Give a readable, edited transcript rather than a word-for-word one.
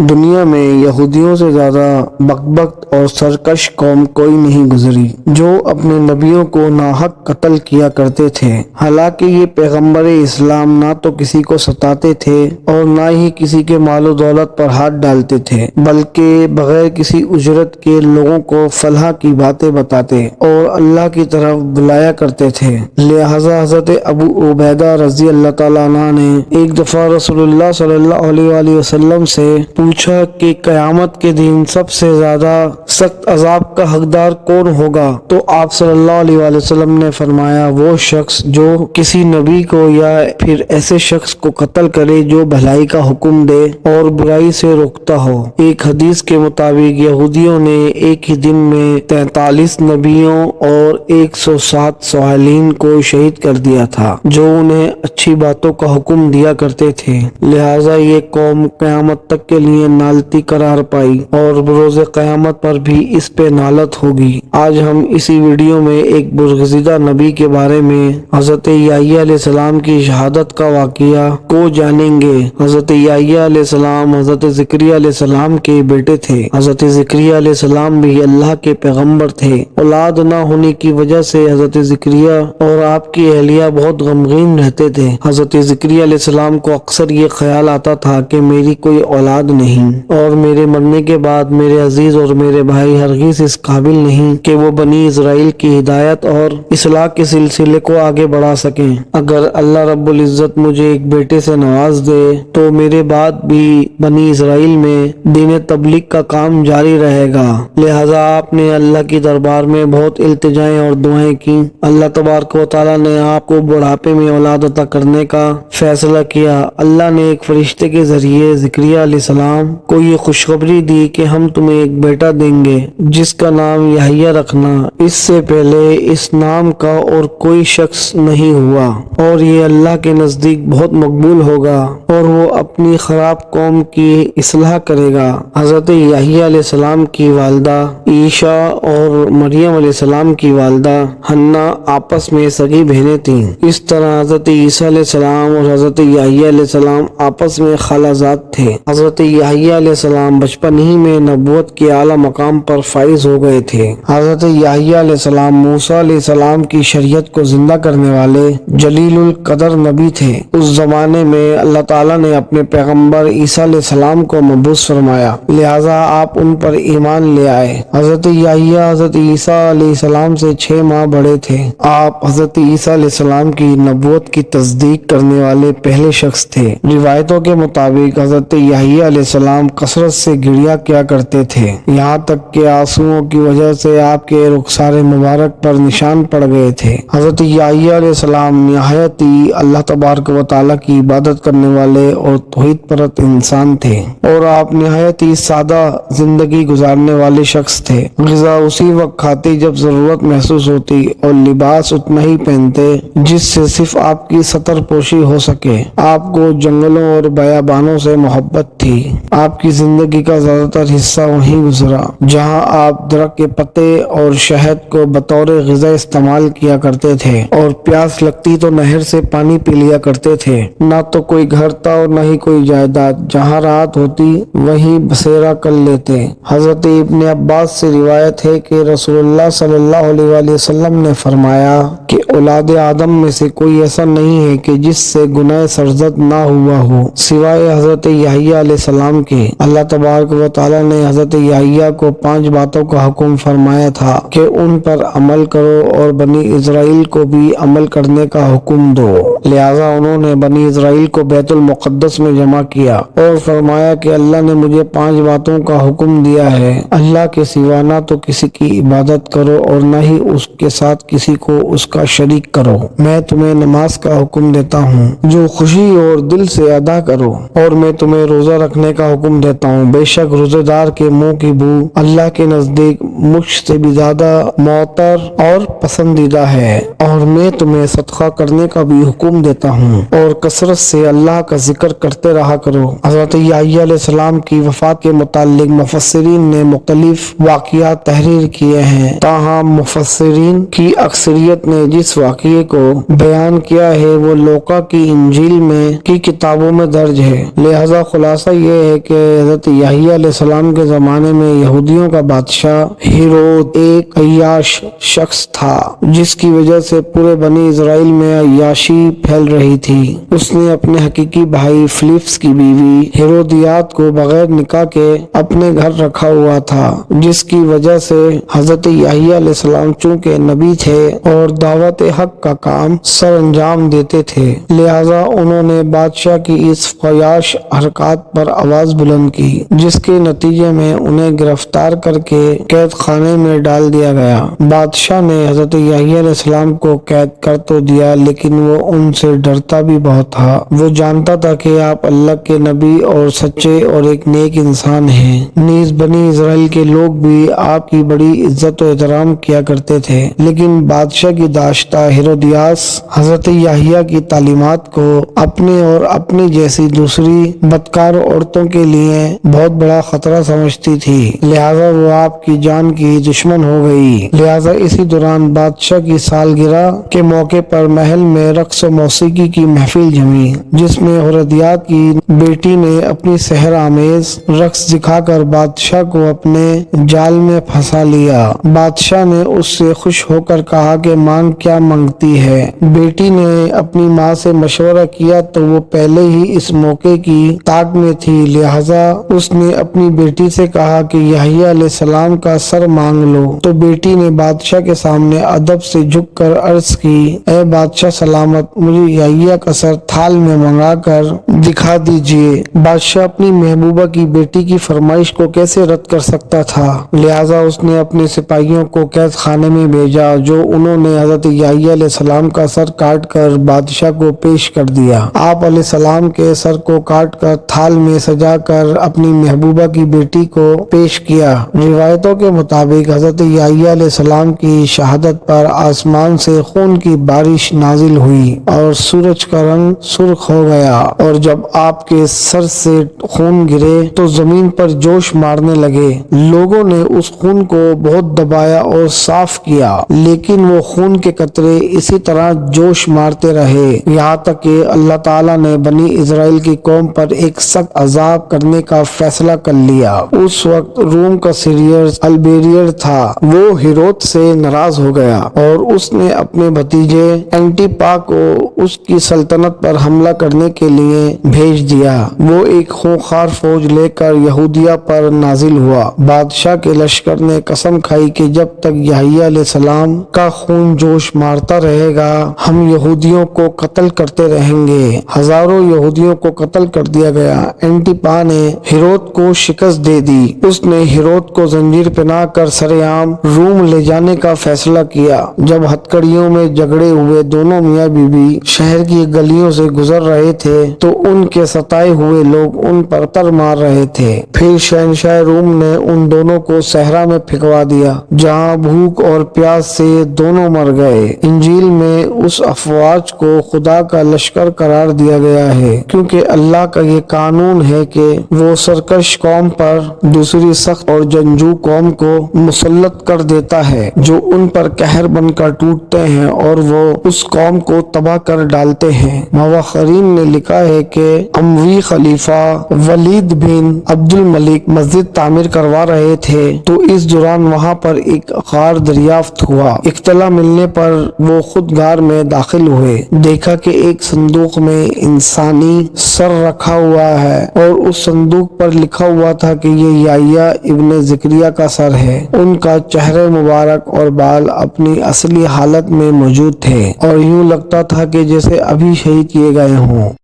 دنیا میں یہودیوں سے زیادہ بکبک اور سرکش قوم کوئی نہیں گزری جو اپنے نبیوں کو ناحق قتل کیا کرتے تھے۔ حالانکہ یہ پیغمبر اسلام نہ تو کسی کو ستاتے تھے اور نہ ہی کسی کے مال و دولت پر ہاتھ ڈالتے تھے، بلکہ بغیر کسی اجرت کے لوگوں کو فلاح کی باتیں بتاتے اور اللہ کی طرف بلایا کرتے تھے۔ لہذا حضرت ابو عبیدہ رضی اللہ تعالیٰ عنہ نے ایک دفعہ رسول اللہ صلی اللہ علیہ وآلہ وسلم سے پوچھا کہ قیامت کے دن سب سے زیادہ سخت عذاب کا حقدار کون ہوگا؟ تو آپ صلی اللہ علیہ وآلہ وسلم نے فرمایا، وہ شخص جو کسی نبی کو یا پھر ایسے شخص کو قتل کرے جو بھلائی کا حکم دے اور برائی سے روکتا ہو۔ ایک حدیث کے مطابق یہودیوں نے ایک ہی دن میں 43 نبیوں اور 107 صالحین کو شہید کر دیا تھا جو انہیں اچھی باتوں کا حکم دیا کرتے تھے۔ لہٰذا یہ قوم قیامت تک کے لیے نالتی قرار پائی اور بروز قیامت پر بھی اس پہ نالت ہوگی۔ آج ہم اسی ویڈیو میں ایک برگزیدہ نبی کے بارے میں حضرت یحییٰ علیہ السلام کی شہادت کا واقعہ کو جانیں گے۔ حضرت یحییٰ علیہ السلام حضرت زکریا علیہ السلام کے بیٹے تھے۔ حضرت زکریا علیہ السلام بھی اللہ کے پیغمبر تھے۔ اولاد نہ ہونے کی وجہ سے حضرت زکریا اور آپ کی اہلیہ بہت غمگین رہتے تھے۔ حضرت زکریا علیہ السلام کو اکثر یہ خیال آتا تھا کہ میری کوئی اولاد نہیں اور میرے مرنے کے بعد میرے عزیز اور میرے بھائی ہرگز اس قابل نہیں کہ وہ بنی اسرائیل کی ہدایت اور اصلاح کے سلسلے کو آگے بڑھا سکیں۔ اگر اللہ رب العزت مجھے ایک بیٹے سے نواز دے تو میرے بعد بھی بنی اسرائیل میں دین تبلیغ کا کام جاری رہے گا۔ لہذا آپ نے اللہ کی دربار میں بہت التجائیں اور دعائیں کی۔ اللہ تبارک و تعالیٰ نے آپ کو بڑھاپے میں اولاد عطا کرنے کا فیصلہ کیا۔ اللہ نے ایک فرشتے کے ذریعے زکریا علیہ السلام کو یہ خوشخبری دی کہ ہم تمہیں ایک بیٹا دیں گے جس کا نام یحییٰ رکھنا۔ اس سے پہلے اس نام کا اور کوئی شخص نہیں ہوا اور یہ اللہ کے نزدیک بہت مقبول ہوگا اور وہ اپنی خراب قوم کی اصلاح کرے گا۔ حضرت یحییٰ علیہ السلام کی والدہ عیشا اور مریم علیہ السلام کی والدہ حنا آپس میں سگی بہنیں تھیں۔ اس طرح حضرت عیسیٰ علیہ السلام اور حضرت یحییٰ علیہ السلام آپس میں خالہ زاد تھے۔ حضرت یحییٰ علیہ السلام بچپن ہی میں نبوت کے اعلیٰ مقام پر فائز ہو گئے تھے۔ حضرت یحییٰ علیہ السلام موسیٰ علیہ السلام کی شریعت کو زندہ کرنے والے جلیل القدر نبی تھے۔ اس زمانے میں اللہ تعالیٰ نے اپنے پیغمبر عیسیٰ علیہ السلام کو مبعوث فرمایا، لہٰذا آپ ان پر ایمان لے آئے۔ حضرت یحییٰ حضرت عیسیٰ علیہ السلام سے 6 ماہ بڑے تھے۔ آپ حضرت عیسیٰ علیہ السلام کی نبوت کی تصدیق کرنے والے پہلے شخص تھے۔ روایتوں کے مطابق حضرت یحییٰ علیہ السلام کثرت سے گریہ کیا کرتے تھے، یہاں تک کہ آنسوؤں کی وجہ سے آپ کے رخسار مبارک پر نشان پڑ گئے تھے۔ حضرت یحییٰ علیہ السلام نہایت ہی اللہ تبارک و تعالیٰ کی عبادت کرنے والے اور توحید پرست انسان تھے اور آپ نہایت ہی سادہ زندگی گزارنے والے شخص تھے۔ غذا اسی وقت کھاتے جب ضرورت محسوس ہوتی اور لباس اتنا ہی پہنتے جس سے صرف آپ کی سطر پوشی ہو سکے۔ آپ کو جنگلوں اور بیابانوں سے محبت تھی۔ آپ کی زندگی کا زیادہ تر حصہ وہیں گزرا جہاں آپ درخت کے پتے اور شہد کو بطور غذا استعمال کیا کرتے تھے اور پیاس لگتی تو نہر سے پانی پی لیا کرتے تھے۔ نہ تو کوئی گھر تھا اور نہ ہی کوئی جائیداد، جہاں رات ہوتی وہیں بسیرا کر لیتے۔ حضرت ابن عباس سے روایت ہے کہ رسول اللہ صلی اللہ علیہ وآلہ وسلم نے فرمایا کہ اولاد آدم میں سے کوئی ایسا نہیں ہے کہ جس سے گناہ سرزد نہ ہوا ہو سوائے حضرت یحییٰ علیہ السلام کے۔ اللہ تبارک و تعالیٰ نے حضرت یحییٰ کو 5 باتوں کا حکم فرمایا تھا کہ ان پر عمل کرو اور بنی اسرائیل کو بھی عمل کرنے کا حکم دو۔ لہٰذا انہوں نے بنی اسرائیل کو بیت المقدس میں جمع کیا اور فرمایا کہ اللہ نے مجھے 5 باتوں کا حکم دیا ہے، اللہ کے سوا نہ تو کسی کی عبادت کرو اور نہ ہی اس کے ساتھ کسی کو اس کا شریک کرو۔ میں تمہیں نماز کا حکم دیتا ہوں جو خوشی اور دل سے ادا کرو، اور میں تمہیں روزہ رکھنے کا حکم دیتا ہوں۔ بے شک روزے دار کے منہ کی بو اللہ کے نزدیک مجھ سے بھی زیادہ معطر اور پسندیدہ ہے، اور میں تمہیں صدقہ کرنے کا بھی حکم دیتا ہوں اور کثرت سے اللہ کا ذکر کرتے رہا کرو۔ حضرت یحییٰ علیہ السلام کی وفات کے متعلق مفسرین نے مختلف واقعات تحریر کیے ہیں، تاہم مفسرین کی اکثریت نے جس واقعے کو بیان کیا ہے وہ لوقا کی انجیل میں کی کتابوں میں درج ہے۔ لہذا خلاصہ یہ ہے کہ حضرت یحییٰ علیہ السلام کے زمانے میں یہودیوں کا بادشاہ ہیرود ایک عیاش شخص تھا، جس کی وجہ سے پورے بنی اسرائیل میں عیاشی پھیل رہی تھی۔ اس نے اپنے حقیقی بھائی فلیپس کی بیوی ہیرودیاد کو بغیر نکاح کے اپنے گھر رکھا ہوا تھا، جس کی وجہ سے حضرت یحییٰ علیہ السلام چونکہ نبی تھے اور دعوت حق کا کام سر انجام دیتے تھے، لہذا انہوں نے بادشاہ کی اس فحش حرکات پر آواز بلند کی، جس کے نتیجے میں انہیں گرفتار کر کے قید خانے میں ڈال دیا گیا۔ بادشاہ نے حضرت یحییٰ علیہ السلام کو قید کر تو دیا، لیکن وہ ان سے ڈرتا بھی بہت تھا۔ وہ جانتا تھا کہ آپ اللہ کے نبی اور سچے اور ایک نیک انسان ہیں، نیز بنی اسرائیل کے لوگ بھی آپ کی بڑی عزت و احترام کیا کرتے تھے، لیکن بادشاہ کی داشتہ ہیرودیاس حضرت یحییٰ کی تعلیمات کو اپنے اور اپنی جیسی دوسری بدکار عورتوں کے لیے بہت بڑا خطرہ سمجھتی تھی، لہذا وہ آپ کی جان کی دشمن ہو گئی۔ لہذا اسی دوران بادشاہ کی سالگرہ کے موقع پر محل میں رقص و موسیقی کی محفل جمی، جس میں ہیرودیاد کی بیٹی نے اپنی سحر آمیز رقص دکھا کر بادشاہ کو اپنے جال میں پھنسا لیا۔ بادشاہ نے اس سے خوش ہو کر کہا کہ مانگ کیا مانگتی ہے۔ بیٹی نے اپنی ماں سے مشورہ کیا تو وہ پہلے ہی اس موقع کی تاک میں تھی، لہذا اس نے اپنی بیٹی سے کہا کہ یحییٰ علیہ السلام کا سر مانگ لو، تو بیٹی نے بادشاہ کے سامنے ادب سے جھک کر عرض کی، اے بادشاہ سلامت، مجھے یحییٰ کا سر تھال میں منگا کر دکھا دیجیے۔ بادشاہ اپنی محبوبہ کی بیٹی کی فرمائش کو کیسے رد کر سکتا تھا، لہذا اس نے اپنے سپاہیوں کو قید خانے میں بھیجا، جو انہوں نے حضرت یحییٰ علیہ السلام کا سر کاٹ کر بادشاہ کو پیش کر دیا۔ آپ علیہ السلام کے سر کو کاٹ کر تھال میں سجا کر اپنی محبوبہ کی بیٹی کو پیش کیا۔ روایتوں کے مطابق حضرت یحییٰ علیہ السلام کی شہادت پر آسمان سے خون کی بارش نازل ہوئی اور سورج کا رنگ سرخ ہو گیا، اور جب آپ کے سر سے خون گرے تو زمین پر جوش مارنے لگے۔ لوگوں نے اس خون کو بہت دبایا اور صاف کیا، لیکن وہ خون کے قطرے اسی طرح جوش مارتے رہے، یہاں تک کہ اللہ تعالیٰ نے بنی اسرائیل کی قوم پر ایک سخت عذاب کرنے کا فیصلہ کر لیا۔ اس وقت روم کا سیریئر البیریئر تھا، وہ ہیرود سے ناراض ہو گیا اور اس نے اپنے بھتیجے اینٹیپا کو اس کی سلطنت پر حملہ کرنے کے لیے بھیج دیا۔ وہ ایک خونخوار فوج لے کر یہودیہ پر نازل ہوا۔ بادشاہ کے لشکر نے قسم کھائی کہ جب تک یحییٰ علیہ السلام کا خون جوش مارتا رہے گا، ہم یہودیوں کو قتل کرتے رہیں گے۔ ہزاروں یہودیوں کو قتل کر دیا گیا۔ اینٹیپا نے ہیرود کو شکست دے دی۔ اس نے ہیرود کو زنجیر پہنا کر سرعام روم لے جانے کا فیصلہ کیا۔ جب ہتکڑیوں میں جھگڑے ہوئے دونوں میاں بیوی شہر کی گلیوں سے گزر رہے تھے تو ان کے ستائے ہوئے لوگ ان پر پتھر مار رہے تھے۔ پھر شہنشاہ روم نے ان دونوں کو صحرا میں پھینکوا دیا، جہاں بھوک اور پیاس سے دونوں مر گئے۔ انجیل میں اس افواج کو خدا کا لشکر قرار دیا گیا ہے، کیونکہ اللہ کا یہ قانون ہے کہ وہ سرکش قوم پر دوسری سخت اور جنگجو قوم کو مسلط کر دیتا ہے، جو ان پر قہر بن کر ٹوٹتے ہیں اور وہ اس قوم کو تباہ کر ڈالتے ہیں۔ مؤرخین نے لکھا ہے کہ اموی خلیفہ ولید بن عبد الملک مسجد تعمیر کروا رہے تھے تو اس دوران وہاں پر ایک غار دریافت ہوا۔ اطلاع ملنے پر وہ خود غار میں داخل ہوئے، دیکھا کہ ایک صندوق میں انسانی سر رکھا ہوا ہے اور اس صندوق پر لکھا ہوا تھا کہ یہ یحییٰ ابن زکریا کا سر ہے۔ ان کا چہرہ مبارک اور بال اپنی اصلی حالت میں موجود تھے اور یوں لگتا تھا کہ جیسے ابھی شہید کیے گئے ہوں۔